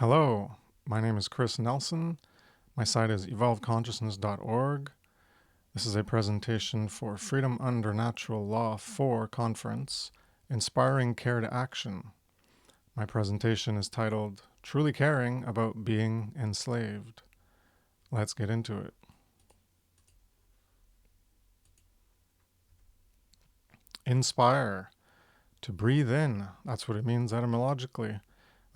Hello, my name is Kris Nelson. My site is evolvedconsciousness.org. This is a presentation for Freedom Under Natural Law 4 Conference, Inspiring Care to Action. My presentation is titled, Truly Caring About Being Enslaved. Let's get into it. Inspire. To breathe in, that's what it means etymologically.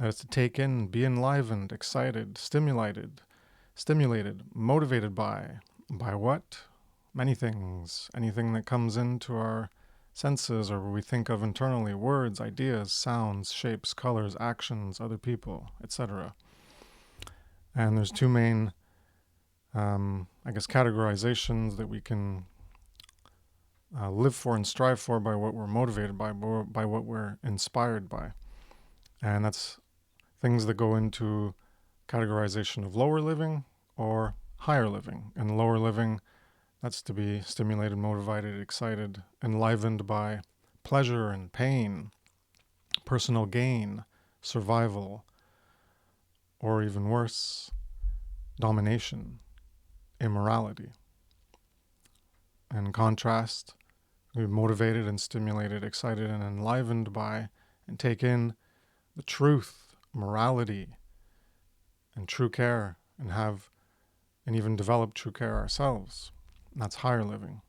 That is to take in, be enlivened, excited, stimulated, motivated by. By what? Many things. Anything that comes into our senses or we think of internally, words, ideas, sounds, shapes, colors, actions, other people, etc. And there's two main, categorizations that we can live for and strive for by what we're motivated by what we're inspired by. And that's things that go into categorization of lower living or higher living. And lower living, that's to be stimulated, motivated, excited, enlivened by pleasure and pain, personal gain, survival, or even worse, domination, immorality. In contrast, we're motivated and stimulated, excited, and enlivened by and take in the truth, morality, and true care, and have and even develop true care ourselves. And that's higher living.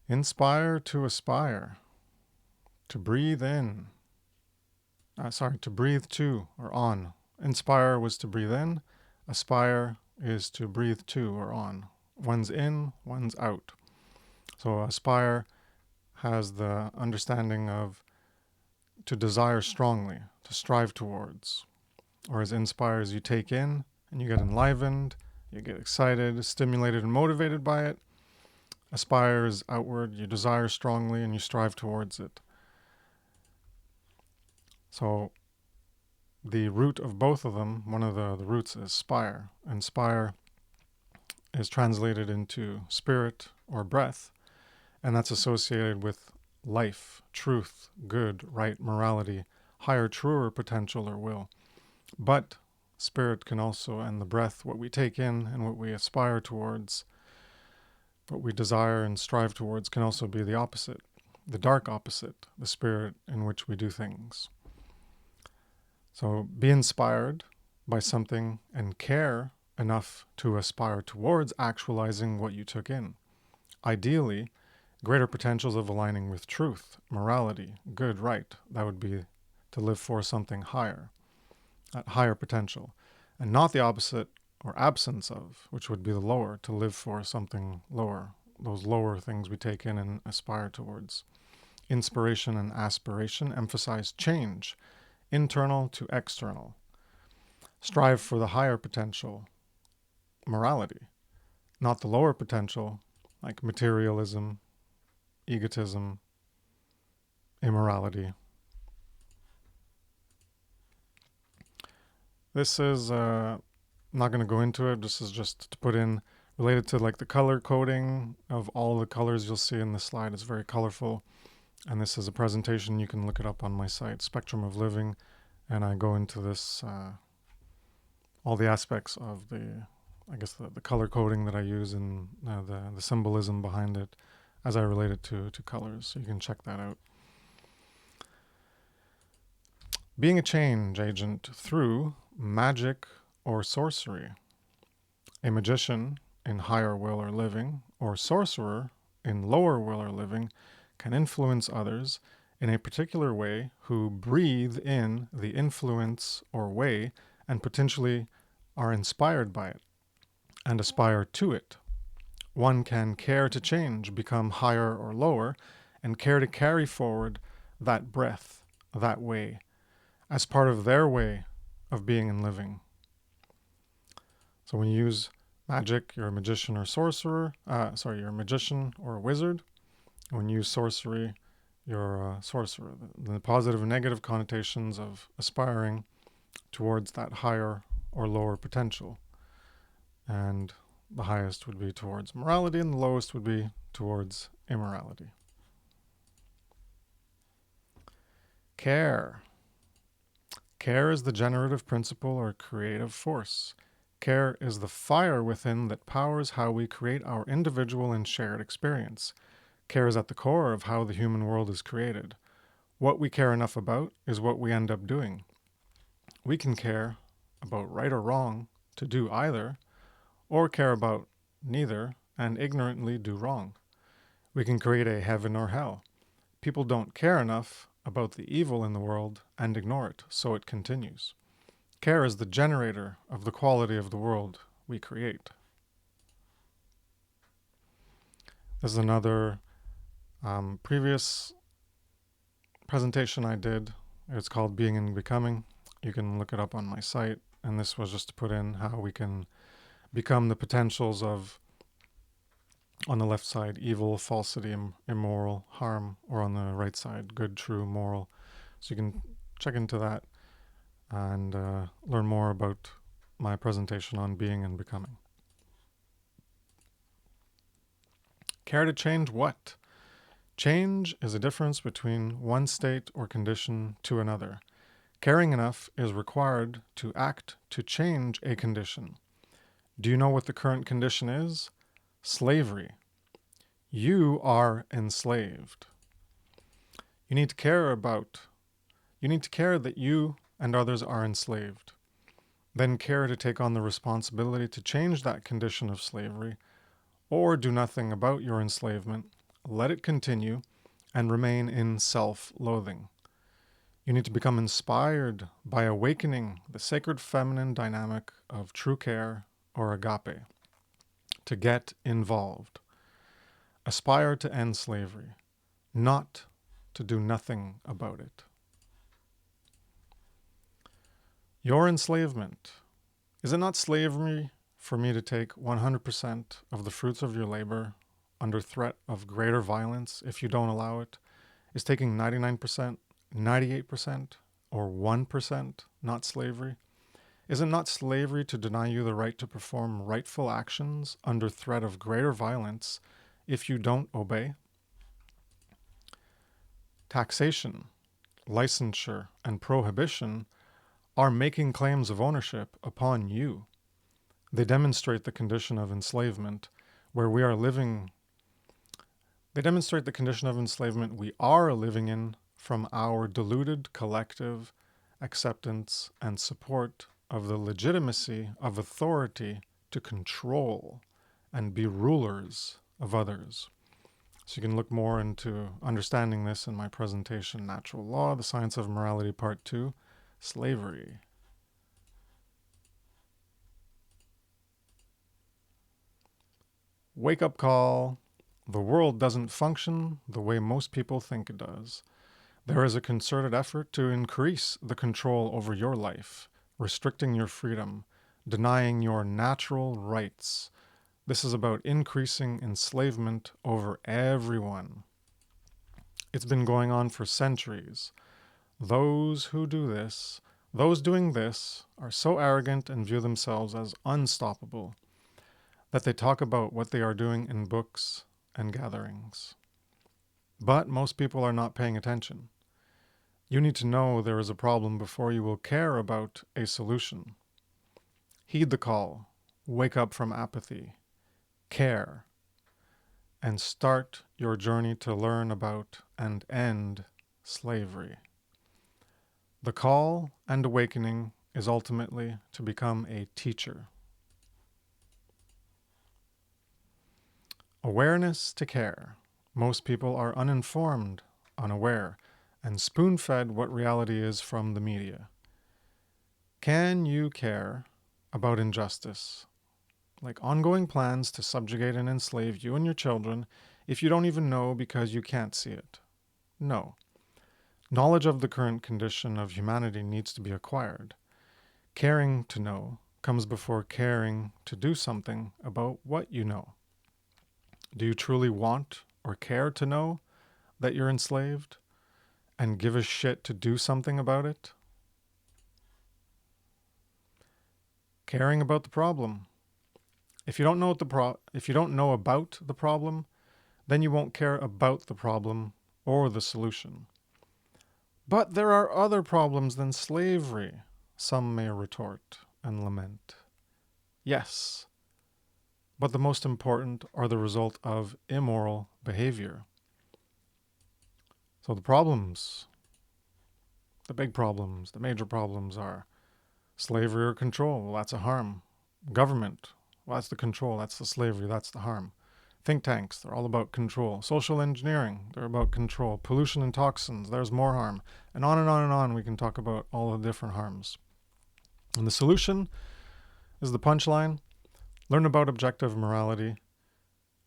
Inspire to aspire. To breathe in. To breathe to or on. Inspire was to breathe in. Aspire is to breathe to or on. One's in, one's out. So aspire has the understanding of to desire strongly, to strive towards. Whereas inspires, you take in and you get enlivened, you get excited, stimulated, and motivated by it. Aspires outward, you desire strongly and you strive towards it. So the root of both of them, one of the roots is spire. And spire is translated into spirit or breath, and that's associated with life, truth, good, right, morality, higher, truer potential or will. But spirit can also, and the breath, what we take in and what we aspire towards, what we desire and strive towards, can also be the opposite, the dark opposite, the spirit in which we do things. So be inspired by something and care enough to aspire towards actualizing what you took in. Ideally, greater potentials of aligning with truth, morality, good, right, that would be to live for something higher, at higher potential, and not the opposite or absence of, which would be the lower, to live for something lower, those lower things we take in and aspire towards. Inspiration and aspiration emphasize change, internal to external. Strive for the higher potential, morality, not the lower potential, like materialism, egotism, immorality. This is not going to go into it. This is just to put in related to like the color coding of all the colors you'll see in this slide. It's very colorful. And this is a presentation. You can look it up on my site, Spectrum of Living. And I go into this, all the aspects of the color coding that I use and the symbolism behind it as I relate it to colors. So you can check that out. Being a change agent through magic or sorcery. A magician in higher will or living, or sorcerer in lower will or living, can influence others in a particular way who breathe in the influence or way and potentially are inspired by it and aspire to it. One can care to change, become higher or lower, and care to carry forward that breath, that way, as part of their way of being and living. So when you use magic, you're a magician or sorcerer. You're a magician or a wizard. When you use sorcery, you're a sorcerer. The positive and negative connotations of aspiring towards that higher or lower potential. And the highest would be towards morality, and the lowest would be towards immorality. Care. Care is the generative principle or creative force. Care is the fire within that powers how we create our individual and shared experience. Care is at the core of how the human world is created. What we care enough about is what we end up doing. We can care about right or wrong to do either, or care about neither and ignorantly do wrong. We can create a heaven or hell. People don't care enough about the evil in the world and ignore it, so it continues. Care is the generator of the quality of the world we create. This is another previous presentation I did. It's called Being and Becoming. You can look it up on my site. And this was just to put in how we can become the potentials of, on the left side, evil, falsity, immoral, harm, or on the right side, good, true, moral. So you can check into that and learn more about my presentation on being and becoming. Care to change what? Change is a difference between one state or condition to another. Caring enough is required to act to change a condition. Do you know what the current condition is? Slavery. You are enslaved. You need to care that you and others are enslaved. Then care to take on the responsibility to change that condition of slavery, or do nothing about your enslavement, let it continue, and remain in self-loathing. You need to become inspired by awakening the sacred feminine dynamic of true care or agape, to get involved. Aspire to end slavery, not to do nothing about it. Your enslavement. Is it not slavery for me to take 100% of the fruits of your labor under threat of greater violence if you don't allow it? Is taking 99%, 98%, or 1% not slavery? Is it not slavery to deny you the right to perform rightful actions under threat of greater violence if you don't obey? Taxation, licensure, and prohibition are making claims of ownership upon you. They demonstrate the condition of enslavement where we are living. They demonstrate the condition of enslavement we are living in from our deluded collective acceptance and support of the legitimacy of authority to control and be rulers of others. So you can look more into understanding this in my presentation, Natural Law, the Science of Morality, Part 2, Slavery. Wake-up call. The world doesn't function the way most people think it does. There is a concerted effort to increase the control over your life, restricting your freedom, denying your natural rights. This is about increasing enslavement over everyone. It's been going on for centuries. Those doing this, are so arrogant and view themselves as unstoppable that they talk about what they are doing in books and gatherings. But most people are not paying attention. You need to know there is a problem before you will care about a solution. Heed the call. Wake up from apathy. Care. And start your journey to learn about and end slavery. The call and awakening is ultimately to become a teacher. Awareness to care. Most people are uninformed, unaware, and spoon-fed what reality is from the media. Can you care about injustice, like ongoing plans to subjugate and enslave you and your children, if you don't even know because you can't see it? No. Knowledge of the current condition of humanity needs to be acquired. Caring to know comes before caring to do something about what you know. Do you truly want or care to know that you're enslaved and give a shit to do something about it? Caring about the problem. If you don't know about the problem, then you won't care about the problem or the solution. But there are other problems than slavery, some may retort and lament. Yes, but the most important are the result of immoral behavior. So the problems, the big problems, the major problems are slavery or control. Well, that's a harm. Government, well, that's the control, that's the slavery, that's the harm. Think tanks, they're all about control. Social engineering, they're about control. Pollution and toxins, there's more harm. And on and on and on, we can talk about all the different harms. And the solution is the punchline. Learn about objective morality.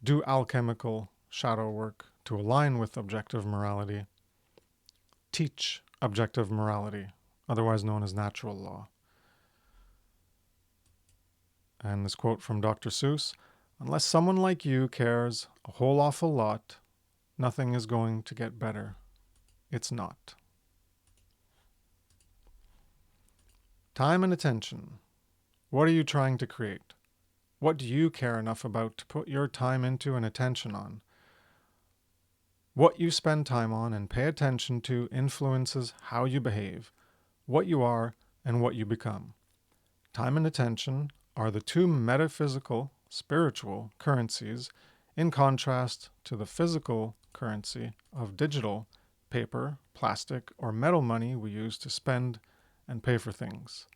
Do alchemical shadow work to align with objective morality. Teach objective morality, otherwise known as natural law. And this quote from Dr. Seuss, unless someone like you cares a whole awful lot, nothing is going to get better. It's not. Time and attention. What are you trying to create? What do you care enough about to put your time into and attention on? What you spend time on and pay attention to influences how you behave, what you are, and what you become. Time and attention are the two metaphysical, spiritual currencies in contrast to the physical currency of digital, paper, plastic, or metal money we use to spend and pay for things.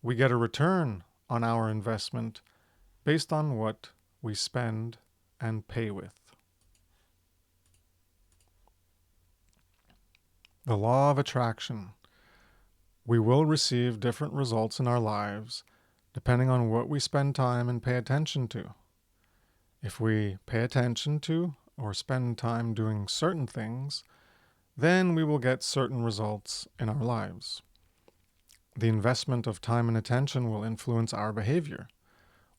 We get a return on our investment based on what we spend and pay with. The law of attraction. We will receive different results in our lives depending on what we spend time and pay attention to. If we pay attention to or spend time doing certain things, then we will get certain results in our lives. The investment of time and attention will influence our behavior.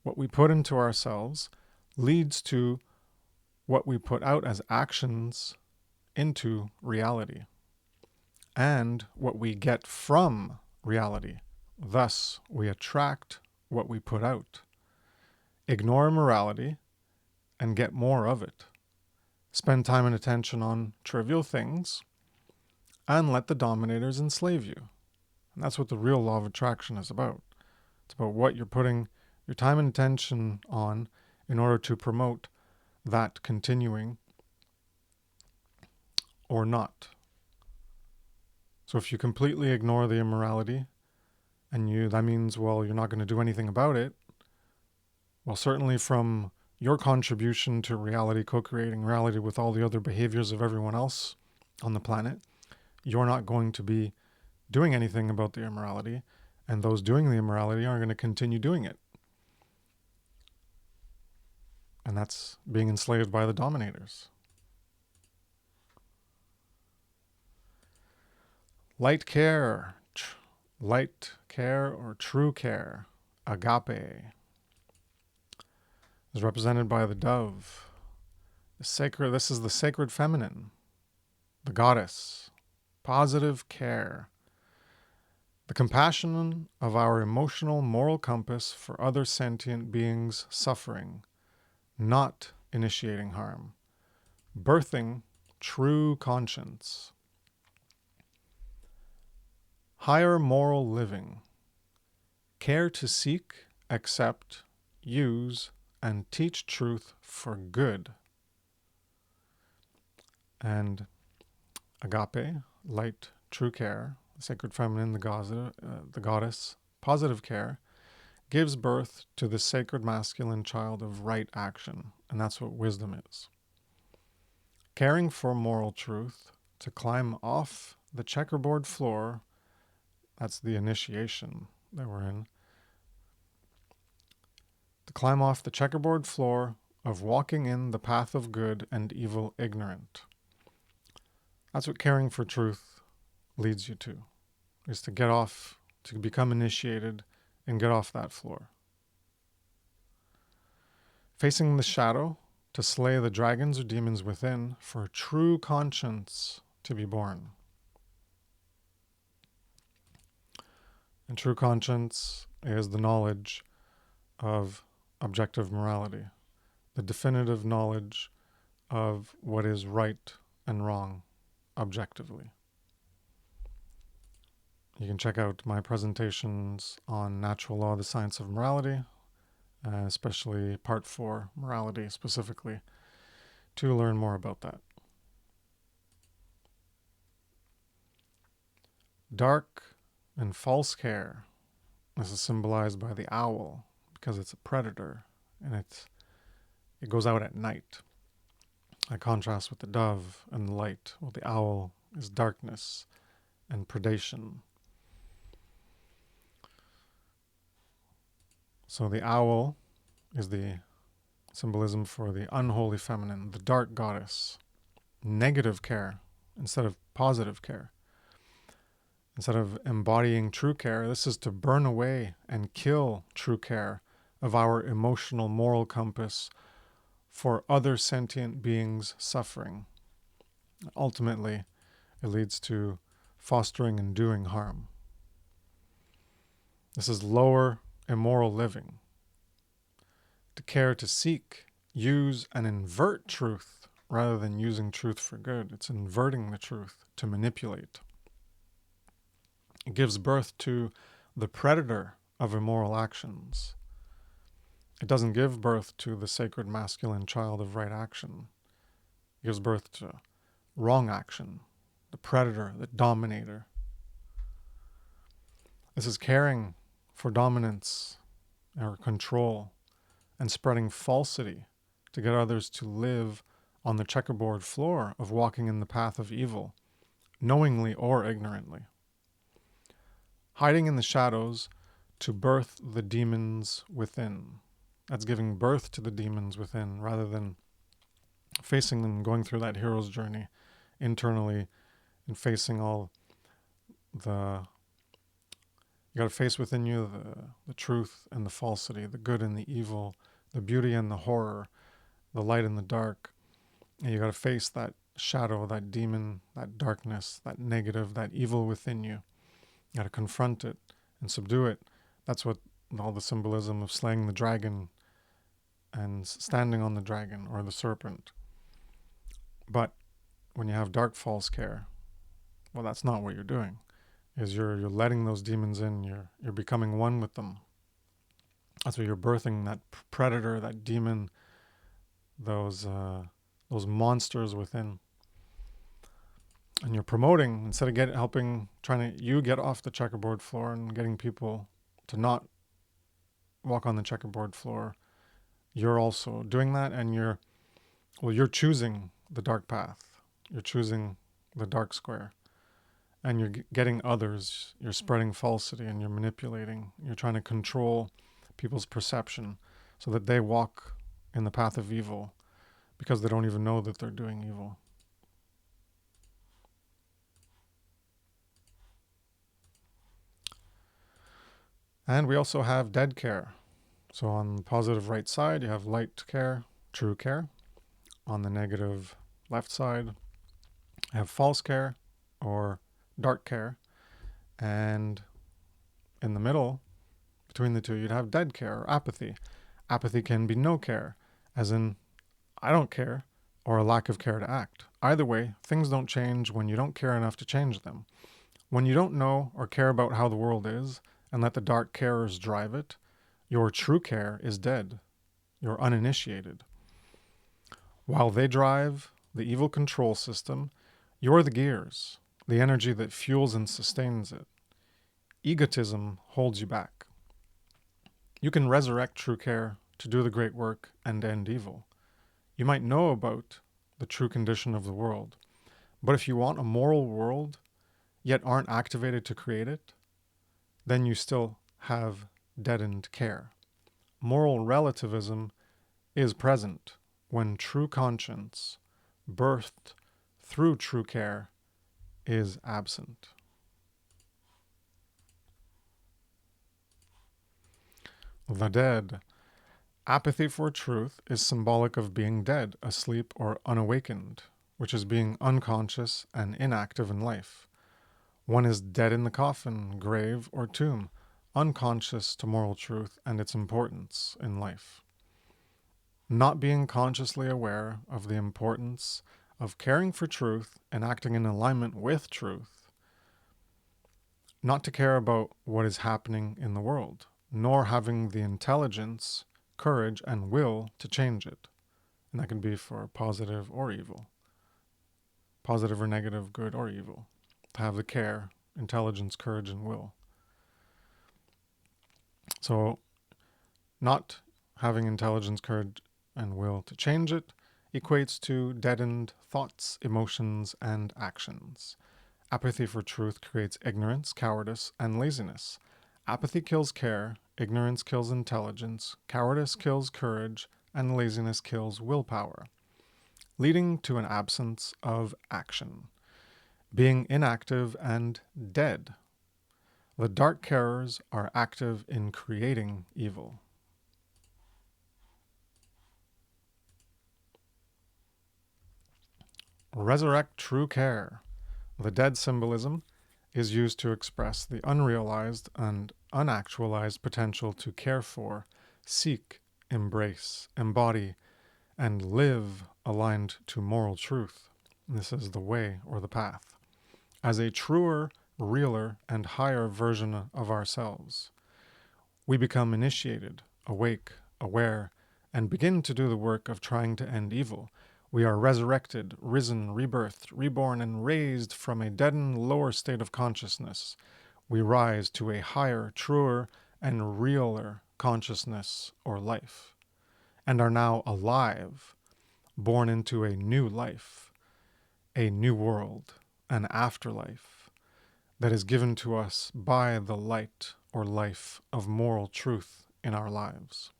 What we put into ourselves leads to what we put out as actions into reality, and what we get from reality. Thus, we attract what we put out. Ignore morality and get more of it. Spend time and attention on trivial things and let the dominators enslave you. And that's what the real law of attraction is about. It's about what you're putting your time and attention on in order to promote that continuing or not. So if you completely ignore the immorality, and that means, well, you're not going to do anything about it. Well, certainly from your contribution to reality, co-creating reality with all the other behaviors of everyone else on the planet, you're not going to be doing anything about the immorality, and those doing the immorality are going to continue doing it. And that's being enslaved by the dominators. Light care or true care, agape, is represented by the dove. This is the sacred feminine, the goddess, positive care, the compassion of our emotional moral compass for other sentient beings suffering, not initiating harm, birthing true conscience. Higher moral living, care to seek, accept, use, and teach truth for good. And agape, light, true care, the sacred feminine, the goddess, positive care, gives birth to the sacred masculine child of right action. And that's what wisdom is. Caring for moral truth, to climb off the checkerboard floor, that's the initiation that we're in. To climb off the checkerboard floor of walking in the path of good and evil ignorant. That's what caring for truth leads you to, is to get off, to become initiated and get off that floor. Facing the shadow, to slay the dragons or demons within, for a true conscience to be born. And true conscience is the knowledge of objective morality, the definitive knowledge of what is right and wrong objectively. You can check out my presentations on natural law, the science of morality, especially part 4, morality specifically, to learn more about that. Dark and false care. This is symbolized by the owl because it's a predator and it goes out at night. I contrast with the dove and the light. Well, the owl is darkness and predation. So the owl is the symbolism for the unholy feminine, the dark goddess. Negative care instead of positive care. Instead of embodying true care, this is to burn away and kill true care of our emotional, moral compass for other sentient beings' suffering. Ultimately, it leads to fostering and doing harm. This is lower immoral living. To care to seek, use, and invert truth rather than using truth for good. It's inverting the truth to manipulate. It gives birth to the predator of immoral actions. It doesn't give birth to the sacred masculine child of right action. It gives birth to wrong action, the predator, the dominator. This is caring for dominance or control and spreading falsity to get others to live on the checkerboard floor of walking in the path of evil, knowingly or ignorantly. Hiding in the shadows to birth the demons within. That's giving birth to the demons within rather than facing them, going through that hero's journey internally and facing all the... You got to face within you the truth and the falsity, the good and the evil, the beauty and the horror, the light and the dark. And you got to face that shadow, that demon, that darkness, that negative, that evil within you. You got to confront it and subdue it. That's what all the symbolism of slaying the dragon and standing on the dragon or the serpent. But when you have dark false care, well, that's not what you're doing. Is you're letting those demons in. You're becoming one with them. That's what you're birthing, that predator, that demon, those monsters within. And you're promoting, instead of trying to get off the checkerboard floor and getting people to not walk on the checkerboard floor, you're also doing that, and you're choosing the dark path. You're choosing the dark square. And you're getting others, you're spreading falsity and you're manipulating. You're trying to control people's perception so that they walk in the path of evil because they don't even know that they're doing evil. And we also have dead care. So on the positive right side, you have light care, true care. On the negative left side, you have false care or dark care. And in the middle, between the two, you'd have dead care or apathy. Apathy can be no care, as in, I don't care, or a lack of care to act. Either way, things don't change when you don't care enough to change them. When you don't know or care about how the world is, and let the dark carers drive it, your true care is dead. You're uninitiated. While they drive the evil control system, you're the gears, the energy that fuels and sustains it. Egotism holds you back. You can resurrect true care to do the great work and end evil. You might know about the true condition of the world, but if you want a moral world, yet aren't activated to create it, then you still have deadened care. Moral relativism is present when true conscience, birthed through true care, is absent. The dead. Apathy for truth is symbolic of being dead, asleep, or unawakened, which is being unconscious and inactive in life. One is dead in the coffin, grave, or tomb, unconscious to moral truth and its importance in life. Not being consciously aware of the importance of caring for truth and acting in alignment with truth not to care about what is happening in the world, nor having the intelligence, courage, and will to change it. And that can be for positive or evil, positive or negative, good or evil. To have the care, intelligence, courage, and will. So, not having intelligence, courage, and will to change it equates to deadened thoughts, emotions, and actions. Apathy for truth creates ignorance, cowardice, and laziness. Apathy kills care, ignorance kills intelligence, cowardice kills courage, and laziness kills willpower, leading to an absence of action, being inactive and dead. The dark carers are active in creating evil. Resurrect true care. The dead symbolism is used to express the unrealized and unactualized potential to care for, seek, embrace, embody, and live aligned to moral truth. This is the way or the path, as a truer, realer, and higher version of ourselves. We become initiated, awake, aware, and begin to do the work of trying to end evil. We are resurrected, risen, rebirthed, reborn, and raised from a deadened lower state of consciousness. We rise to a higher, truer, and realer consciousness or life, and are now alive, born into a new life, a new world, an afterlife that is given to us by the light or life of moral truth in our lives.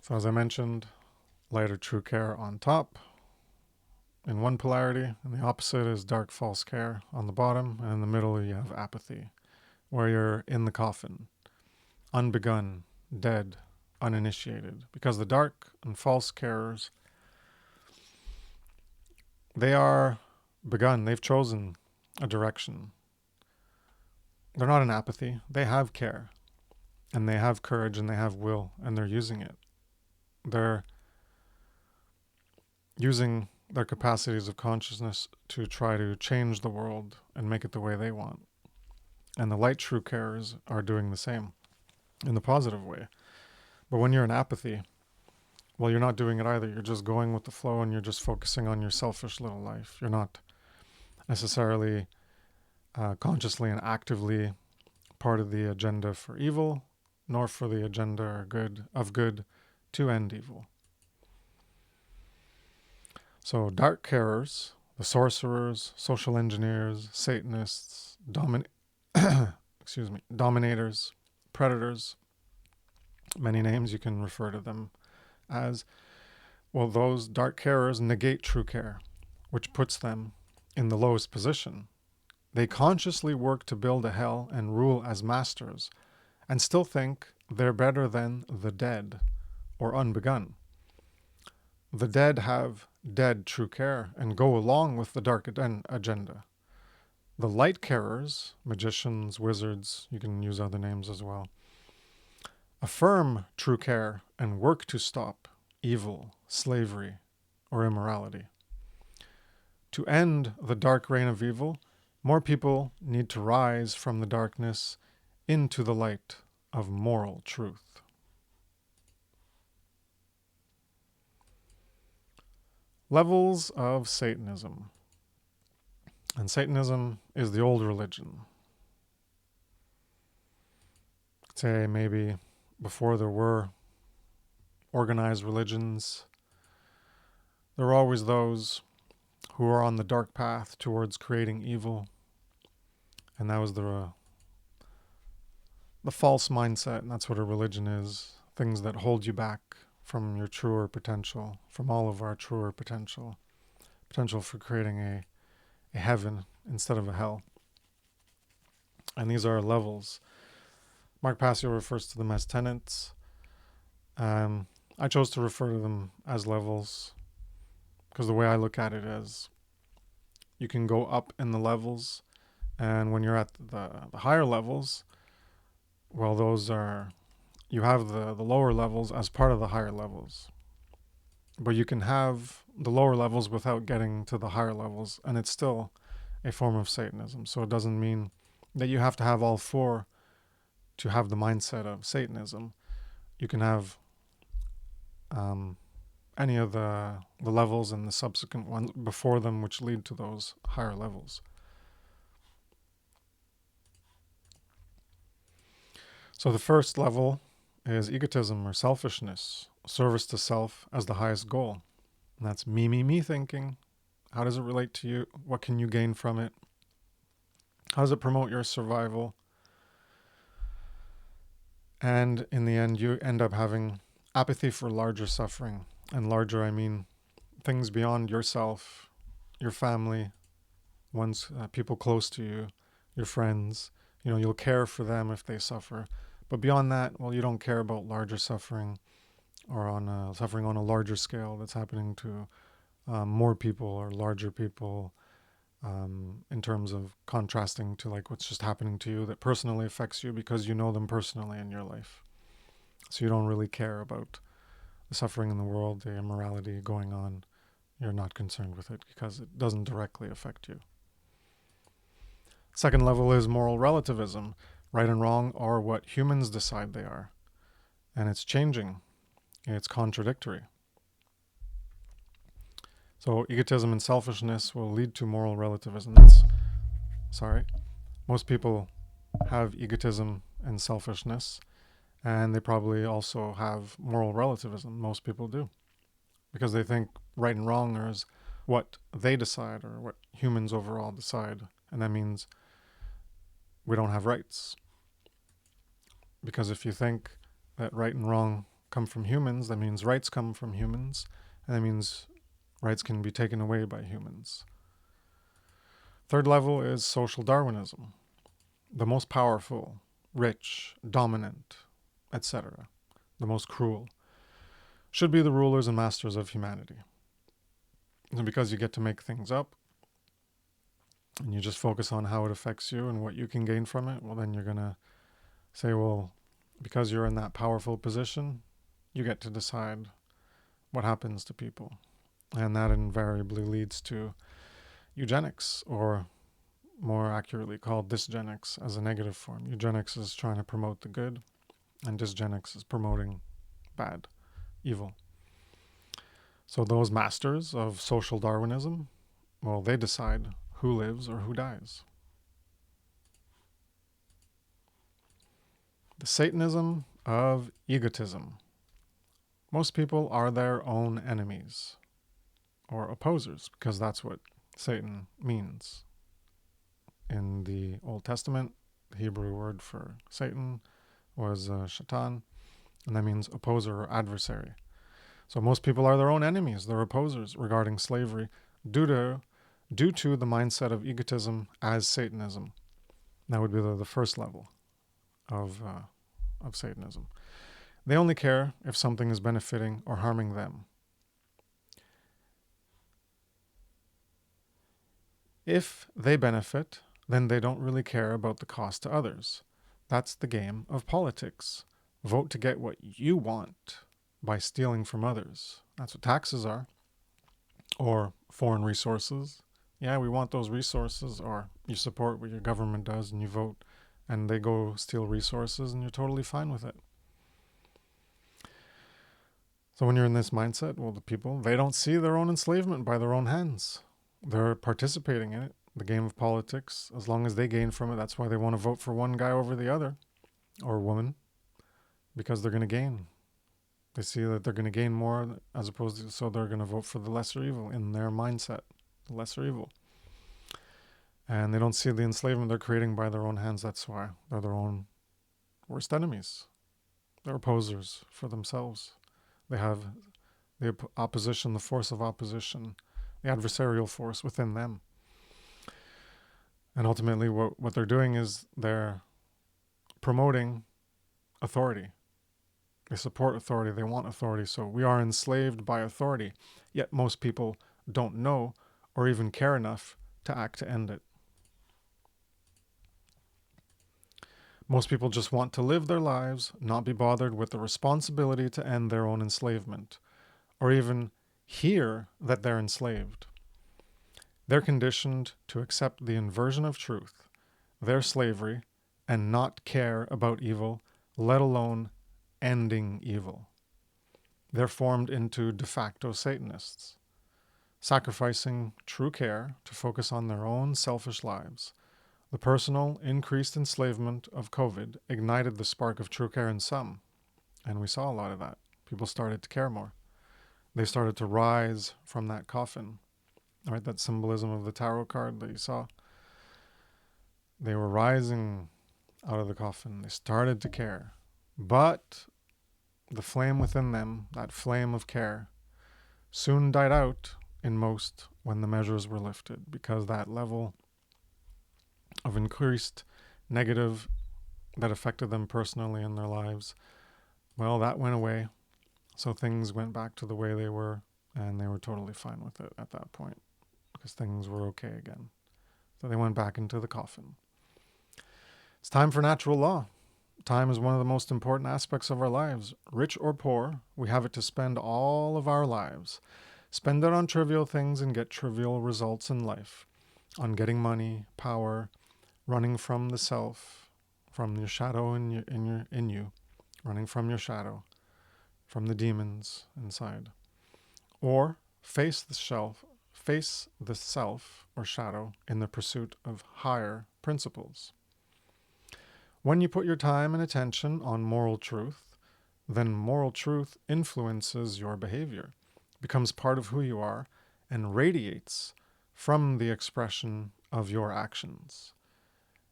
So as I mentioned, light or true care on top in one polarity, and the opposite is dark false care on the bottom, and in the middle you have apathy, where you're in the coffin, unbegun, dead, uninitiated. Because the dark and false carers, they are begun, they've chosen a direction. They're not in apathy, they have care, and they have courage, and they have will, and they're using it. They're using their capacities of consciousness to try to change the world and make it the way they want. And the light true carers are doing the same in the positive way. But when you're in apathy, well, you're not doing it either. You're just going with the flow and you're just focusing on your selfish little life. You're not necessarily consciously and actively part of the agenda for evil, nor for the agenda of good to end evil. So dark carers, the sorcerers, social engineers, Satanists, dominators, predators, many names you can refer to them as, well, those dark carers negate true care, which puts them in the lowest position. They consciously work to build a hell and rule as masters, and still think they're better than the dead or unbegun. The dead have dead true care and go along with the dark agenda. The light carers, magicians, wizards, you can use other names as well, affirm true care and work to stop evil, slavery, or immorality. To end the dark reign of evil, more people need to rise from the darkness into the light of moral truth. Levels of Satanism. And Satanism is the old religion. Say maybe before there were organized religions, there were always those who were on the dark path towards creating evil. And that was the false mindset, and that's what a religion is. Things that hold you back from your truer potential, from all of our truer potential for creating a heaven instead of a hell. And these are levels. Mark Passio refers to them as tenets. I chose to refer to them as levels because the way I look at it is you can go up in the levels, and when you're at the higher levels, well, those are, you have the lower levels as part of the higher levels. But you can have the lower levels without getting to the higher levels, and it's still a form of Satanism. So it doesn't mean that you have to have all four to have the mindset of Satanism. You can have any of the levels and the subsequent ones before them, which lead to those higher levels. So the first level is egotism or selfishness, service to self as the highest goal. And that's me thinking. How does it relate to you? What can you gain from it? How does it promote your survival? And in the end, you end up having apathy for larger suffering. And larger, I mean things beyond yourself, your family, ones, people close to you, your friends. You'll care for them if they suffer. But beyond that, well, you don't care about larger suffering or on suffering on a larger scale that's happening to more people or larger people, in terms of contrasting to like what's just happening to you that personally affects you because you know them personally in your life. So you don't really care about the suffering in the world, the immorality going on. You're not concerned with it because it doesn't directly affect you. Second level is moral relativism. Right and wrong are what humans decide they are. And it's changing. It's contradictory. So egotism and selfishness will lead to moral relativism. Most people have egotism and selfishness, and they probably also have moral relativism. Most people do, because they think right and wrong is what they decide or what humans overall decide. And that means we don't have rights. Because if you think that right and wrong come from humans, that means rights come from humans, and that means rights can be taken away by humans. Third level is social Darwinism. The most powerful, rich, dominant, etc., the most cruel, should be the rulers and masters of humanity. And because you get to make things up, and you just focus on how it affects you and what you can gain from it, well, then you're going to say, well, because you're in that powerful position, you get to decide what happens to people. And that invariably leads to eugenics, or more accurately called dysgenics as a negative form. Eugenics is trying to promote the good, and dysgenics is promoting bad, evil. So those masters of social Darwinism, well, they decide who lives or who dies. The Satanism of egotism. Most people are their own enemies or opposers, because that's what Satan means. In the Old Testament, the Hebrew word for Satan was shaitan, and that means opposer or adversary. So most people are their own enemies, they're opposers regarding slavery due to the mindset of egotism as Satanism. That would be the first level of Satanism. They only care if something is benefiting or harming them. If they benefit, then they don't really care about the cost to others. That's the game of politics. Vote to get what you want by stealing from others. That's what taxes are. Or foreign resources. Yeah, we want those resources. Or you support what your government does and you vote and they go steal resources and you're totally fine with it. So when you're in this mindset, well, the people, they don't see their own enslavement by their own hands. They're participating in it, the game of politics. As long as they gain from it, that's why they want to vote for one guy over the other, or woman, because they're going to gain. They see that they're going to gain more as opposed to, so they're going to vote for the lesser evil in their mindset, the lesser evil. And they don't see the enslavement they're creating by their own hands. That's why they're their own worst enemies. They're opposers for themselves. They have the opposition, the force of opposition, the adversarial force within them. And ultimately what they're doing is they're promoting authority. They support authority. They want authority. So we are enslaved by authority. Yet most people don't know or even care enough to act to end it. Most people just want to live their lives, not be bothered with the responsibility to end their own enslavement, or even hear that they're enslaved. They're conditioned to accept the inversion of truth, their slavery, and not care about evil, let alone ending evil. They're formed into de facto Satanists, sacrificing true care to focus on their own selfish lives. The personal, increased enslavement of COVID ignited the spark of true care in some, and we saw a lot of that. People started to care more. They started to rise from that coffin. All right, that symbolism of the tarot card that you saw. They were rising out of the coffin. They started to care. But the flame within them, that flame of care, soon died out in most when the measures were lifted, because that level of increased negative that affected them personally in their lives, well, that went away. So things went back to the way they were, and they were totally fine with it at that point, because things were okay again. So they went back into the coffin. It's time for natural law. Time is one of the most important aspects of our lives. Rich or poor, we have it to spend all of our lives. Spend it on trivial things and get trivial results in life. On getting money, power, running from the self, from your shadow in you, running from your shadow, from the demons inside. Or face the self or shadow in the pursuit of higher principles. When you put your time and attention on moral truth, then moral truth influences your behavior, becomes part of who you are, and radiates from the expression of your actions.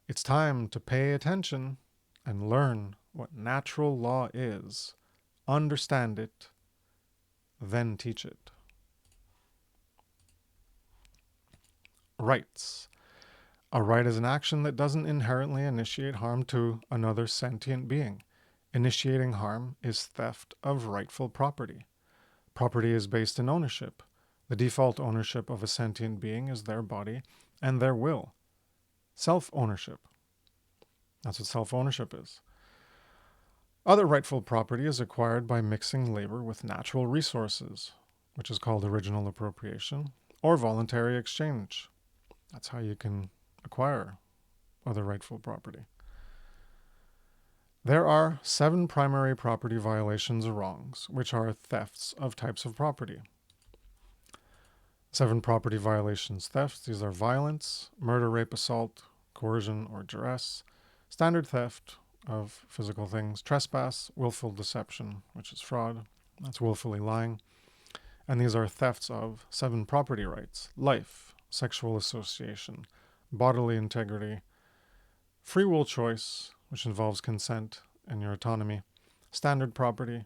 It's time to pay attention and learn what natural law is, understand it, then teach it. Rights. A right is an action that doesn't inherently initiate harm to another sentient being. Initiating harm is theft of rightful property. Property is based in ownership. The default ownership of a sentient being is their body and their will. Self-ownership. That's what self-ownership is. Other rightful property is acquired by mixing labor with natural resources, which is called original appropriation, or voluntary exchange. That's how you can acquire other rightful property. There are 7 primary property violations or wrongs, which are thefts of types of property. 7 property violations thefts. These are violence, murder, rape, assault, coercion, or duress, standard theft of physical things, trespass, willful deception, which is fraud. That's willfully lying. And these are thefts of 7 property rights: life, sexual association, bodily integrity, free will choice, which involves consent and your autonomy, standard property,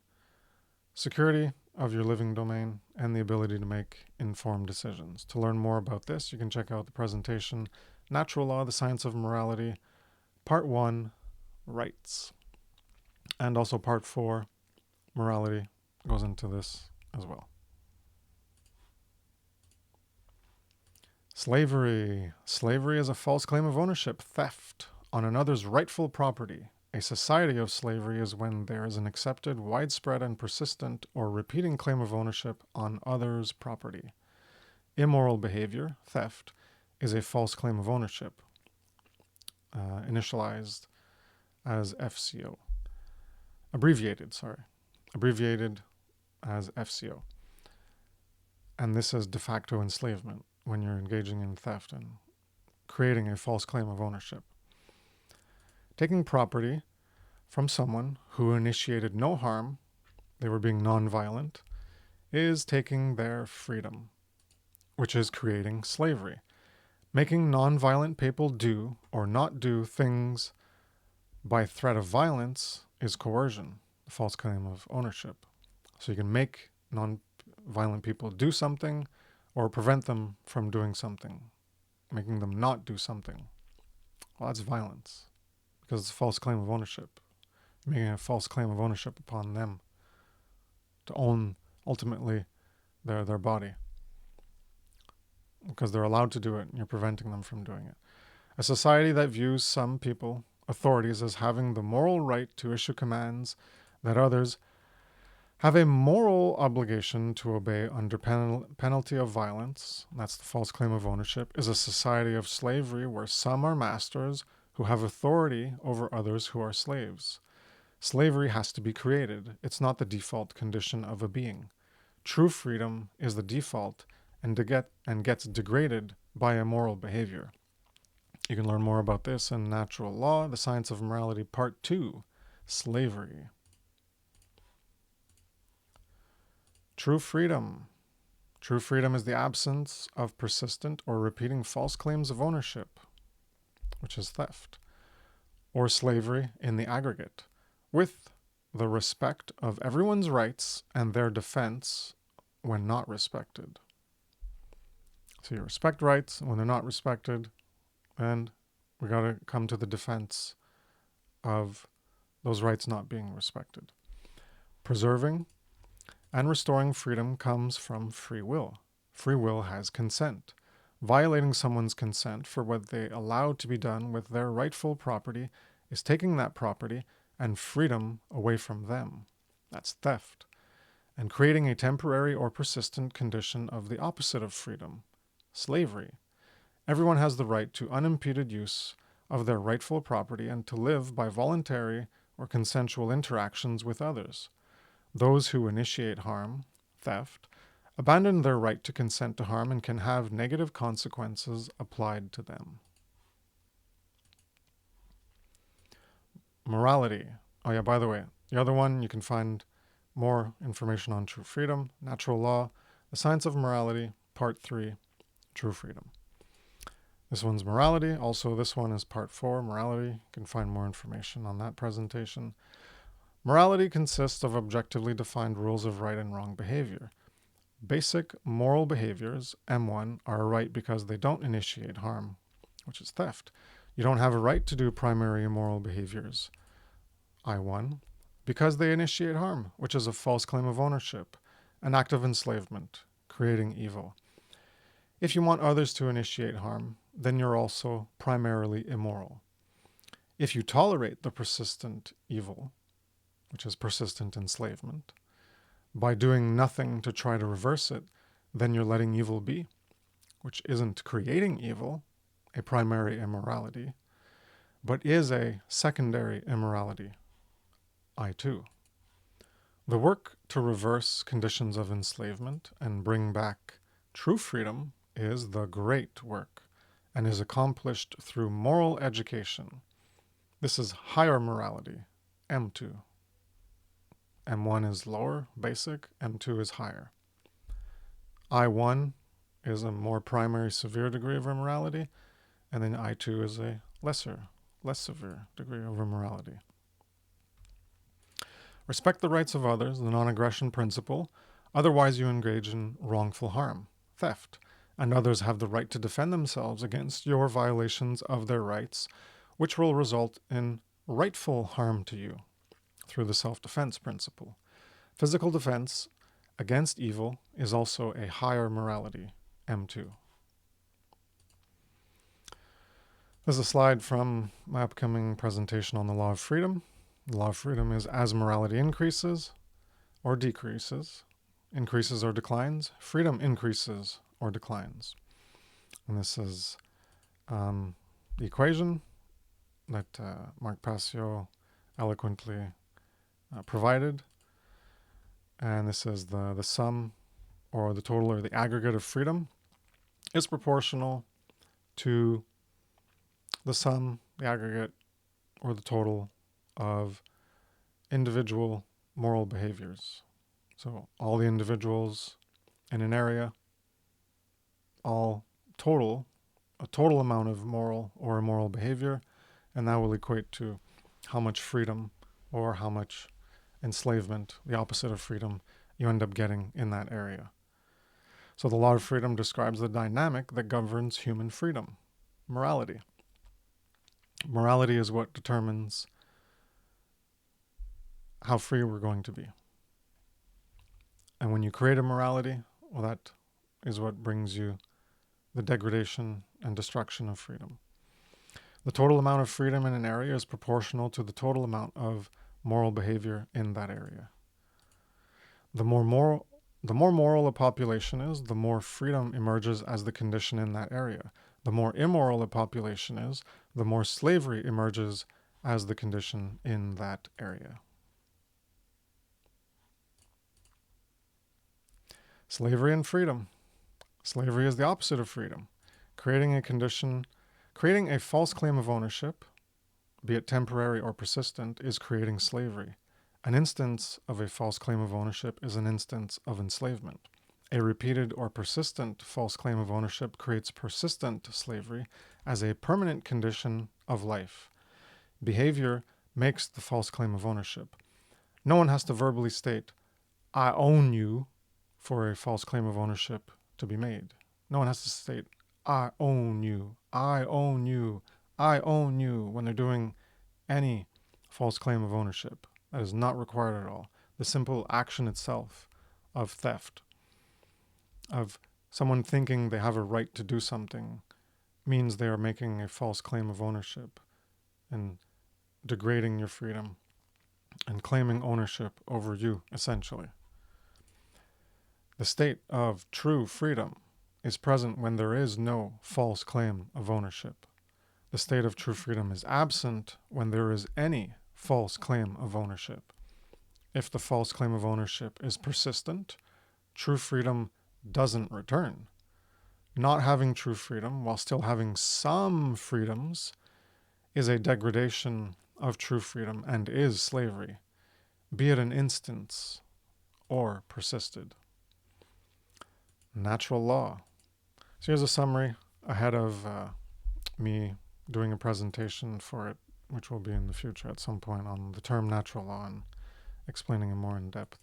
security of your living domain, and the ability to make informed decisions. To learn more about this, you can check out the presentation, Natural Law, the Science of Morality, Part 1, Rights. And also Part 4, Morality, goes into this as well. Slavery. Slavery is a false claim of ownership, theft on another's rightful property. A society of slavery is when there is an accepted, widespread, and persistent or repeating claim of ownership on others' property. Immoral behavior, theft, is a false claim of ownership, initialized as FCO. Abbreviated as FCO. And this is de facto enslavement, when you're engaging in theft and creating a false claim of ownership. Taking property from someone who initiated no harm, they were being nonviolent, is taking their freedom, which is creating slavery. Making nonviolent people do or not do things by threat of violence is coercion, a false claim of ownership. So you can make nonviolent people do something or prevent them from doing something, making them not do something. Well, that's violence, because it's a false claim of ownership. You're making a false claim of ownership upon them to own, ultimately, their body, because they're allowed to do it, and you're preventing them from doing it. A society that views some people, authorities, as having the moral right to issue commands that others have a moral obligation to obey under penalty of violence, that's the false claim of ownership, is a society of slavery where some are masters who have authority over others who are slaves. Slavery has to be created. It's not the default condition of a being. True freedom is the default and gets degraded by immoral behavior. You can learn more about this in Natural Law, The Science of Morality, Part 2, Slavery. True freedom. True freedom is the absence of persistent or repeating false claims of ownership, which is theft, or slavery in the aggregate, with the respect of everyone's rights and their defense when not respected. So you respect rights when they're not respected, and we got to come to the defense of those rights not being respected. Preserving and restoring freedom comes from free will. Free will has consent. Violating someone's consent for what they allow to be done with their rightful property is taking that property and freedom away from them. That's theft. And creating a temporary or persistent condition of the opposite of freedom, slavery. Everyone has the right to unimpeded use of their rightful property and to live by voluntary or consensual interactions with others. Those who initiate harm, theft, abandon their right to consent to harm and can have negative consequences applied to them. Morality. Oh yeah, by the way, the other one, you can find more information on true freedom, Natural Law, The Science of Morality, Part 3, True Freedom. This one's morality. Also, this one is Part 4, Morality. You can find more information on that presentation. Morality consists of objectively defined rules of right and wrong behavior. Basic moral behaviors, M1, are a right because they don't initiate harm, which is theft. You don't have a right to do primary immoral behaviors, I1, because they initiate harm, which is a false claim of ownership, an act of enslavement, creating evil. If you want others to initiate harm, then you're also primarily immoral. If you tolerate the persistent evil, which is persistent enslavement, by doing nothing to try to reverse it, then you're letting evil be, which isn't creating evil, a primary immorality, but is a secondary immorality, I2. The work to reverse conditions of enslavement and bring back true freedom is the great work and is accomplished through moral education. This is higher morality, M2. M1 is lower, basic, M2 is higher. I1 is a more primary, severe degree of immorality, and then I2 is a less severe degree of immorality. Respect the rights of others, the non-aggression principle, otherwise you engage in wrongful harm, theft, and others have the right to defend themselves against your violations of their rights, which will result in rightful harm to you through the self-defense principle. Physical defense against evil is also a higher morality, M2. There's a slide from my upcoming presentation on the law of freedom. The law of freedom is as morality increases or decreases, increases or declines, freedom increases or declines. And this is the equation that Mark Passio eloquently provided. And this is the sum or the total or the aggregate of freedom is proportional to the sum, the aggregate, or the total of individual moral behaviors. So all the individuals in an area, all total, a total amount of moral or immoral behavior, and that will equate to how much freedom or how much enslavement, the opposite of freedom, you end up getting in that area. So the law of freedom describes the dynamic that governs human freedom, morality. Morality is what determines how free we're going to be. And when you create a morality, well, that is what brings you the degradation and destruction of freedom. The total amount of freedom in an area is proportional to the total amount of moral behavior in that area. The more moral a population is, the more freedom emerges as the condition in that area. The more immoral a population is, the more slavery emerges as the condition in that area. Slavery and freedom. Slavery is the opposite of freedom. Creating a false claim of ownership, be it temporary or persistent, is creating slavery. An instance of a false claim of ownership is an instance of enslavement. A repeated or persistent false claim of ownership creates persistent slavery as a permanent condition of life. Behavior makes the false claim of ownership. No one has to verbally state, I own you, for a false claim of ownership to be made. No one has to state, I own you, I own you, I own you, when they're doing any false claim of ownership. That is not required at all. The simple action itself of theft, of someone thinking they have a right to do something, means they are making a false claim of ownership and degrading your freedom and claiming ownership over you, essentially. The state of true freedom is present when there is no false claim of ownership. The state of true freedom is absent when there is any false claim of ownership. If the false claim of ownership is persistent, true freedom doesn't return. Not having true freedom while still having some freedoms is a degradation of true freedom and is slavery, be it an instance or persisted. Natural law. So here's a summary ahead of me doing a presentation for it, which will be in the future at some point, on the term natural law and explaining it more in depth.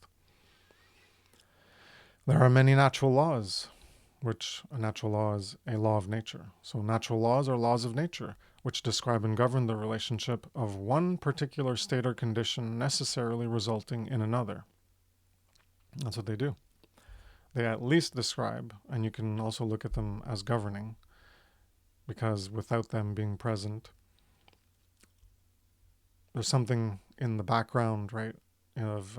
There are many natural laws, which a natural law is a law of nature. So natural laws are laws of nature, which describe and govern the relationship of one particular state or condition necessarily resulting in another. That's what they do. They at least describe, and you can also look at them as governing, because without them being present, there's something in the background, right, of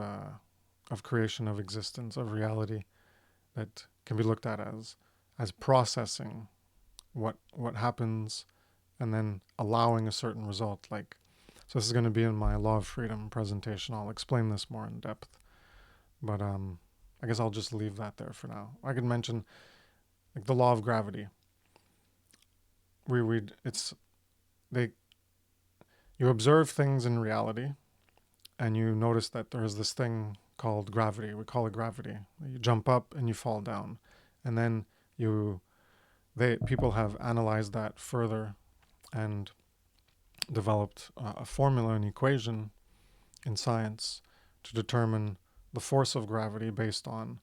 creation, of existence, of reality, that can be looked at as processing what happens and then allowing a certain result. Like, so this is going to be in my Law of Freedom presentation. I'll explain this more in depth, but I guess I'll just leave that there for now. I could mention like the law of gravity. You observe things in reality, and you notice that there is this thing called gravity. We call it gravity. You jump up and you fall down, and then people have analyzed that further and developed a formula, an equation in science to determine the force of gravity based on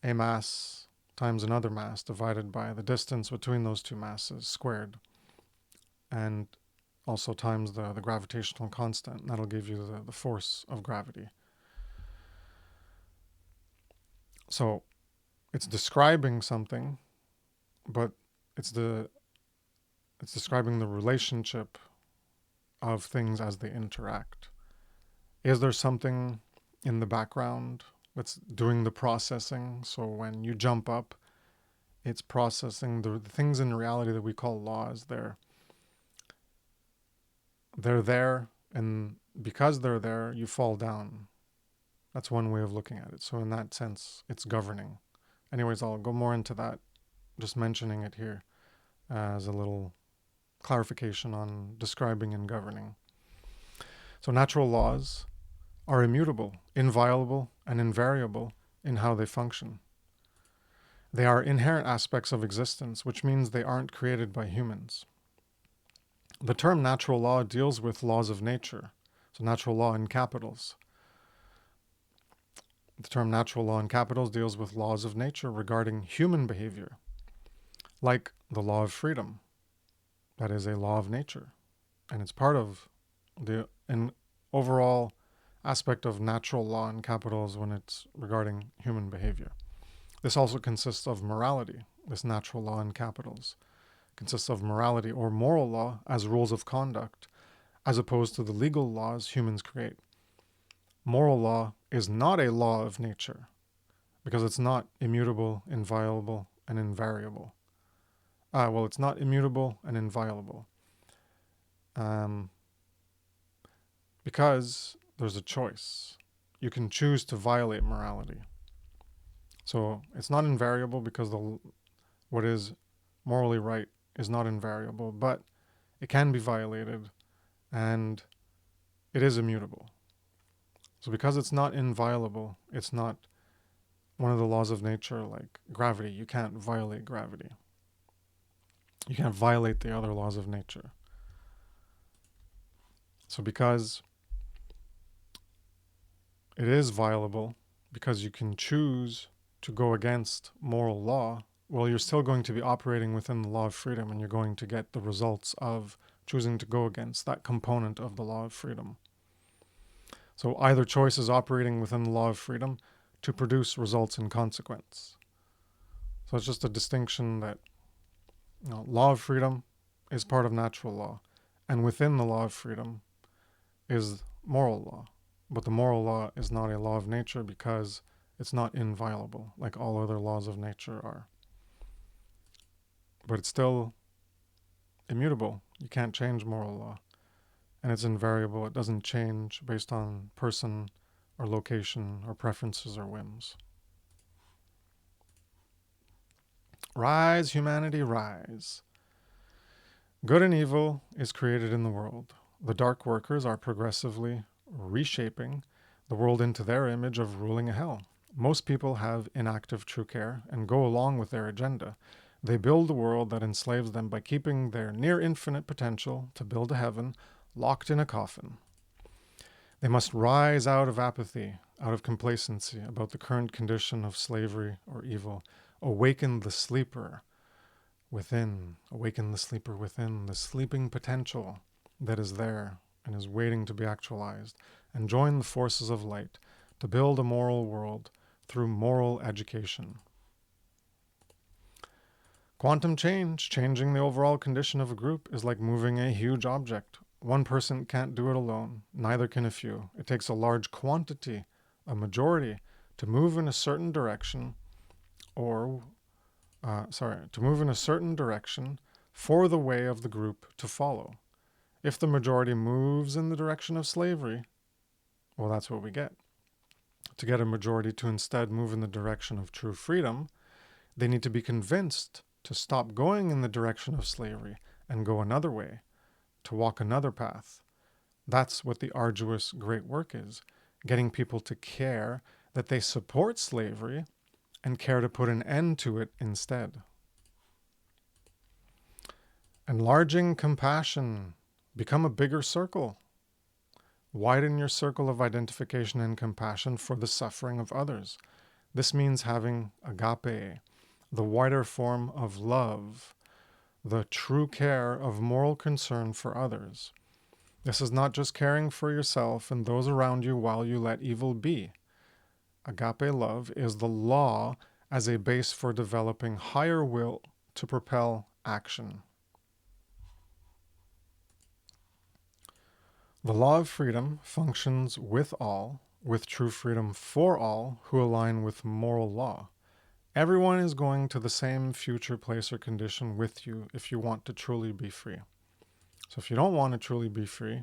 a mass times another mass divided by the distance between those two masses squared, and also times the gravitational constant. That'll give you the force of gravity. So it's describing something, but it's describing the relationship of things as they interact. Is there something in the background that's doing the processing? So when you jump up, it's processing the things in reality that we call laws. They're there, and because they're there, you fall down. That's one way of looking at it. So in that sense, it's governing. Anyways, I'll go more into that, just mentioning it here as a little clarification on describing and governing. So natural laws are immutable, inviolable, and invariable in how they function. They are inherent aspects of existence, which means they aren't created by humans. The term natural law deals with laws of nature, so natural law in capitals. The term natural law in capitals deals with laws of nature regarding human behavior, like the law of freedom. That is a law of nature, and it's part of an overall aspect of natural law in capitals when it's regarding human behavior. This also consists of morality. This natural law in capitals consists of morality or moral law as rules of conduct, as opposed to the legal laws humans create. Moral law is not a law of nature. because it's not immutable, inviolable, and invariable. Well, it's not immutable and inviolable. Because there's a choice. You can choose to violate morality. So it's not invariable because what is morally right is not invariable, but it can be violated and it is immutable. So because it's not inviolable, it's not one of the laws of nature like gravity. You can't violate gravity. You can't violate the other laws of nature. So because it is violable, because you can choose to go against moral law, well, you're still going to be operating within the law of freedom, and you're going to get the results of choosing to go against that component of the law of freedom. So either choice is operating within the law of freedom to produce results in consequence. So it's just a distinction that law of freedom is part of natural law, and within the law of freedom is moral law. But the moral law is not a law of nature because it's not inviolable like all other laws of nature are. But it's still immutable. You can't change moral law. And it's invariable. It doesn't change based on person or location or preferences or whims. Rise, humanity, rise. Good and evil is created in the world. The dark workers are progressively reshaping the world into their image of ruling a hell. Most people have inactive true care and go along with their agenda. They build a world that enslaves them by keeping their near infinite potential to build a heaven locked in a coffin. They must rise out of apathy, out of complacency about the current condition of slavery or evil. Awaken the sleeper within, awaken the sleeper within, the sleeping potential that is there and is waiting to be actualized, and join the forces of light to build a moral world through moral education. Quantum change, changing the overall condition of a group, is like moving a huge object. One person can't do it alone, neither can a few. It takes a large quantity, a majority, to move in a certain direction to move in a certain direction for the way of the group to follow. If the majority moves in the direction of slavery, well, that's what we get. To get a majority to instead move in the direction of true freedom, they need to be convinced to stop going in the direction of slavery and go another way, to walk another path. That's what the arduous great work is, getting people to care that they support slavery and care to put an end to it instead. Enlarging compassion. Become a bigger circle. Widen your circle of identification and compassion for the suffering of others. This means having agape, the wider form of love, the true care of moral concern for others. This is not just caring for yourself and those around you while you let evil be. Agape love is the law as a base for developing higher will to propel action. The law of freedom functions with all, with true freedom for all who align with moral law. Everyone is going to the same future place or condition with you if you want to truly be free. So if you don't want to truly be free,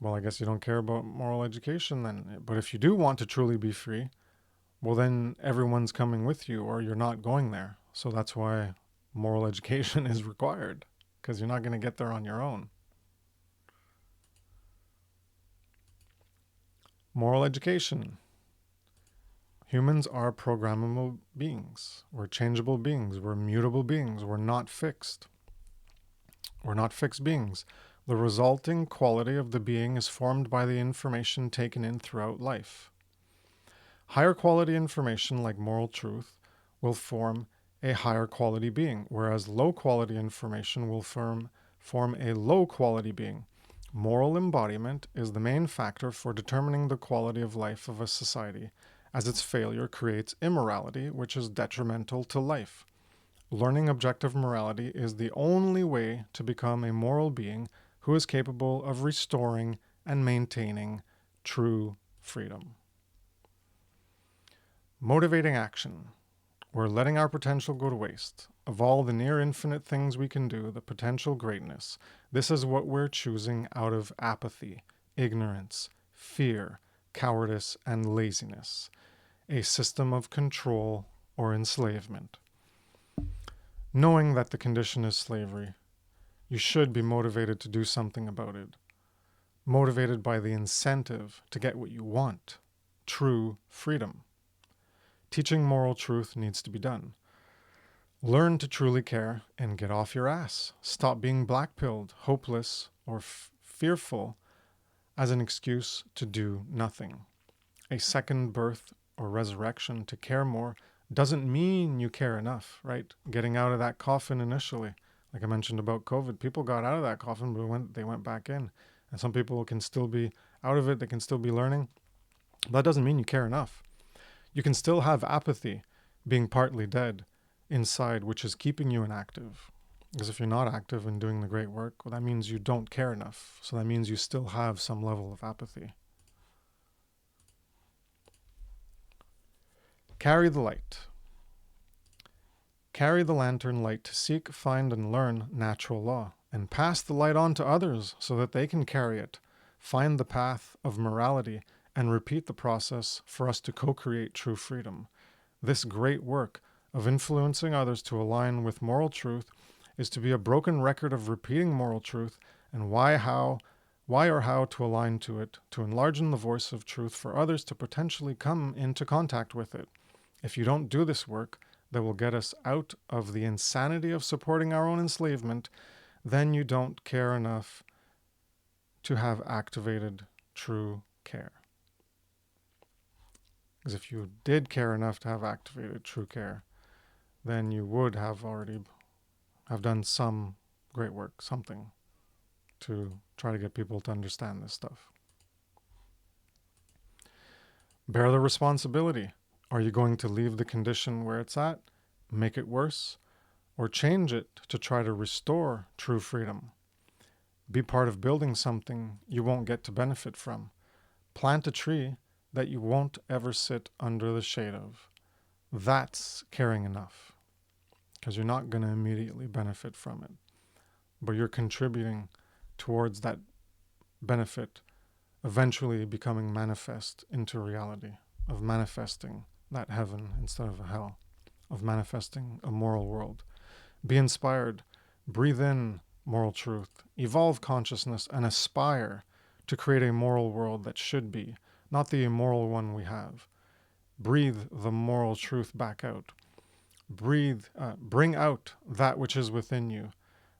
well, I guess you don't care about moral education then. But if you do want to truly be free, well, then everyone's coming with you or you're not going there. So that's why moral education is required, because you're not going to get there on your own. Moral education. Humans are programmable beings. We're changeable beings. We're mutable beings. We're not fixed. We're not fixed beings. The resulting quality of the being is formed by the information taken in throughout life. Higher quality information, like moral truth, will form a higher quality being, whereas low quality information will form a low quality being. Moral embodiment is the main factor for determining the quality of life of a society, as its failure creates immorality, which is detrimental to life. Learning objective morality is the only way to become a moral being who is capable of restoring and maintaining true freedom. Motivating action. We're letting our potential go to waste. Of all the near infinite things we can do, the potential greatness, this is what we're choosing out of apathy, ignorance, fear, cowardice, and laziness. A system of control or enslavement. Knowing that the condition is slavery, you should be motivated to do something about it. Motivated by the incentive to get what you want, true freedom. Teaching moral truth needs to be done. Learn to truly care and get off your ass. Stop being black-pilled, hopeless, or fearful as an excuse to do nothing. A second birth or resurrection to care more doesn't mean you care enough, right? Getting out of that coffin initially, like I mentioned about COVID, people got out of that coffin, but they went back in. And some people can still be out of it, they can still be learning. But that doesn't mean you care enough. You can still have apathy, being partly dead, inside, which is keeping you inactive. Because if you're not active and doing the great work, well, that means you don't care enough. So that means you still have some level of apathy. Carry the light. Carry the lantern light to seek, find, and learn natural law, and pass the light on to others so that they can carry it, find the path of morality, and repeat the process for us to co-create true freedom. This great work of influencing others to align with moral truth is to be a broken record of repeating moral truth and why or how to align to it, to enlarge the voice of truth for others to potentially come into contact with it. If you don't do this work that will get us out of the insanity of supporting our own enslavement, then you don't care enough to have activated true care. Because if you did care enough to have activated true care, then you would have already have done some great work, something, to try to get people to understand this stuff. Bear the responsibility. Are you going to leave the condition where it's at, make it worse, or change it to try to restore true freedom? Be part of building something you won't get to benefit from. Plant a tree that you won't ever sit under the shade of. That's caring enough, because you're not going to immediately benefit from it, but you're contributing towards that benefit eventually becoming manifest into reality, of manifesting that heaven instead of a hell, of manifesting a moral world. Be inspired, breathe in moral truth, evolve consciousness, and aspire to create a moral world that should be, not the immoral one we have. Breathe the moral truth back out. Bring out that which is within you.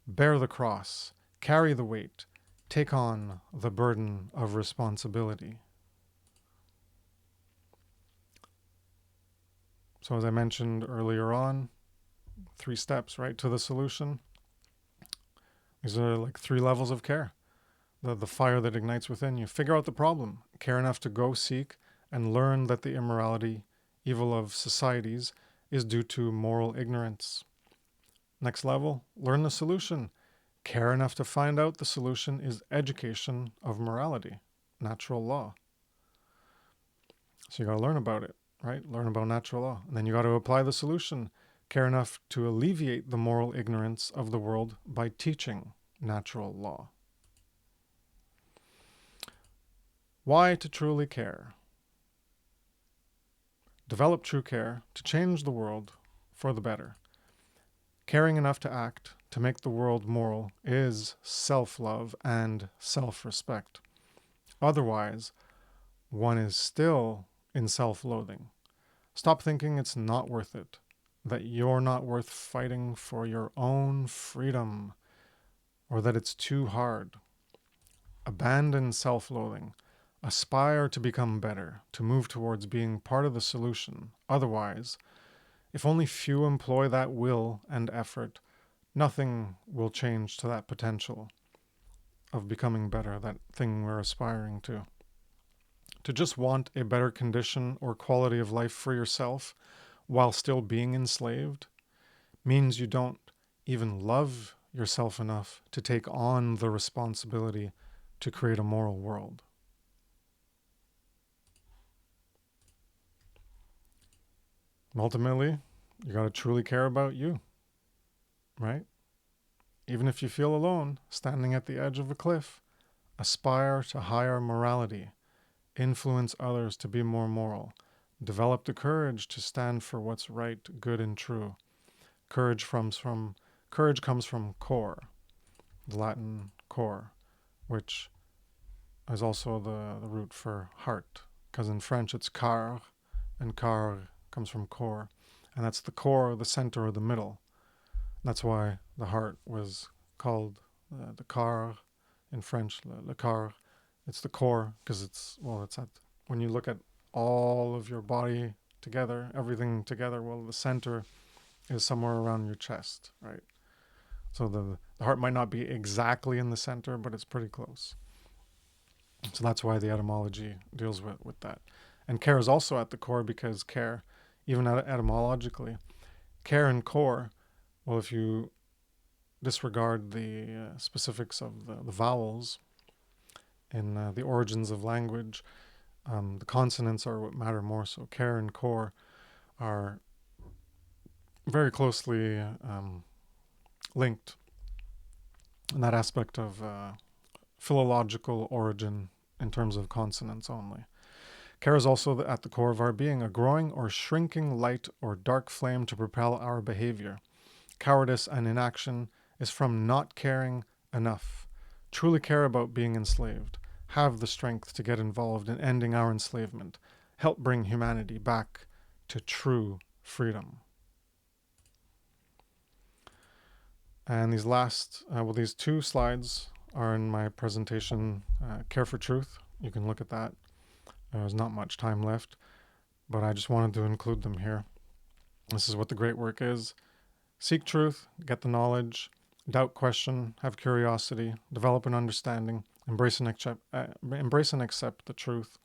Bear the cross, carry the weight, take on the burden of responsibility. So as I mentioned earlier on, 3 steps, right, to the solution. These are like 3 levels of care. The fire that ignites within you. Figure out the problem. Care enough to go seek and learn that the immorality, evil of societies, is due to moral ignorance. Next level, learn the solution. Care enough to find out the solution is education of morality, natural law. So you got to learn about it, right? Learn about natural law. And then you got to apply the solution. Care enough to alleviate the moral ignorance of the world by teaching natural law. Why to truly care? Develop true care to change the world for the better. Caring enough to act to make the world moral is self-love and self-respect. Otherwise, one is still in self-loathing. Stop thinking it's not worth it, that you're not worth fighting for your own freedom, or that it's too hard. Abandon self-loathing. Aspire to become better, to move towards being part of the solution. Otherwise, if only few employ that will and effort, nothing will change to that potential of becoming better, that thing we're aspiring to. To just want a better condition or quality of life for yourself while still being enslaved means you don't even love yourself enough to take on the responsibility to create a moral world. Ultimately, you got to truly care about you, right? Even if you feel alone, standing at the edge of a cliff, aspire to higher morality, influence others to be more moral, develop the courage to stand for what's right, good, and true. Courage comes from cor, the Latin cor, which is also the root for heart, because in French it's car, and car comes from core, and that's the core, the center, or the middle. That's why the heart was called the car in French, le car. It's the core because it's at, when you look at all of your body together, everything together, well, the center is somewhere around your chest, right? So the heart might not be exactly in the center, but it's pretty close. So that's why the etymology deals with that. And care is also at the core because care, even etymologically, care and core, well, if you disregard the specifics of the vowels in the origins of language, the consonants are what matter more. So care and core are very closely linked in that aspect of philological origin in terms of consonants only. Care is also at the core of our being, a growing or shrinking light or dark flame to propel our behavior. Cowardice and inaction is from not caring enough. Truly care about being enslaved. Have the strength to get involved in ending our enslavement. Help bring humanity back to true freedom. And these two slides are in my presentation, Care for Truth. You can look at that. There's not much time left, but I just wanted to include them here. This is what the great work is. Seek truth, get the knowledge, doubt, question, have curiosity, develop an understanding, embrace and accept the truth,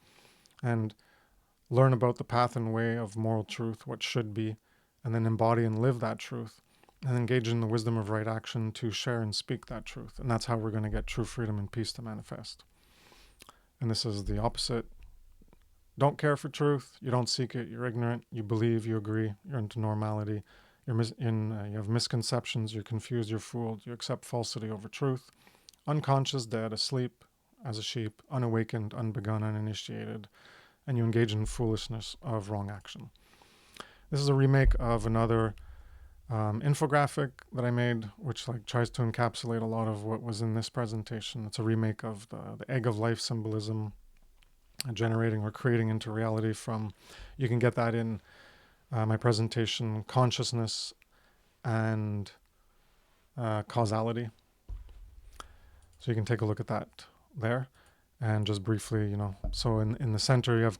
and learn about the path and way of moral truth, what should be, and then embody and live that truth, and engage in the wisdom of right action to share and speak that truth. And that's how we're going to get true freedom and peace to manifest. And this is the opposite. Don't care for truth. You don't seek it. You're ignorant. You believe. You agree. You're into normality. You have misconceptions. You're confused. You're fooled. You accept falsity over truth. Unconscious, dead, asleep as a sheep, unawakened, unbegun, uninitiated, and you engage in foolishness of wrong action. This is a remake of another infographic that I made, which tries to encapsulate a lot of what was in this presentation. It's a remake of the egg of life symbolism, generating or creating into reality from, you can get that in my presentation, Consciousness and Causality. So you can take a look at that there. And just briefly, so in the center you have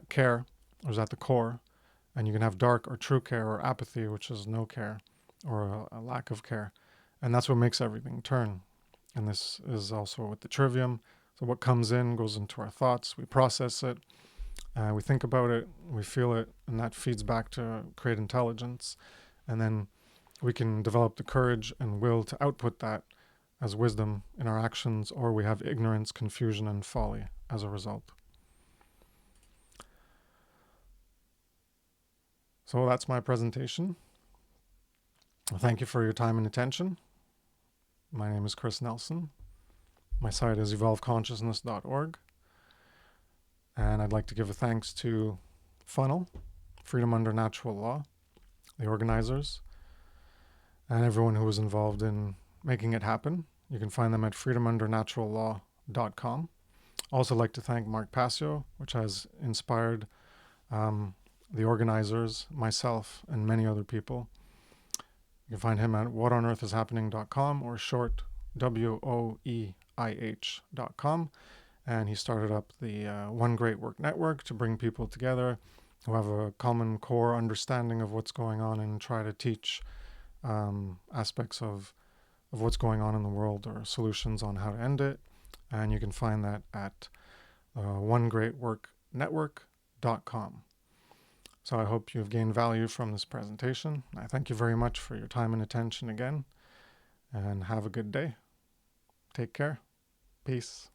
care, or is at the core, and you can have dark or true care, or apathy, which is no care, or a lack of care. And that's what makes everything turn. And this is also with the trivium. So what comes in goes into our thoughts. We process it. We think about it. We feel it. And that feeds back to create intelligence. And then we can develop the courage and will to output that as wisdom in our actions, or we have ignorance, confusion, and folly as a result. So that's my presentation. Thank you for your time and attention. My name is Kris Nelson. My site is evolveconsciousness.org. And I'd like to give a thanks to FUNL, Freedom Under Natural Law, the organizers, and everyone who was involved in making it happen. You can find them at freedomundernaturalllaw.com. Also like to thank Mark Passio, which has inspired the organizers, myself, and many other people. You can find him at whatonearthishappening.com, or short, WOEIH.com. And he started up the One Great Work Network to bring people together who have a common core understanding of what's going on and try to teach aspects of what's going on in the world, or solutions on how to end it. And you can find that at onegreatworknetwork.com. So I hope you've gained value from this presentation. I thank you very much for your time and attention again, and have a good day. Take care. Peace.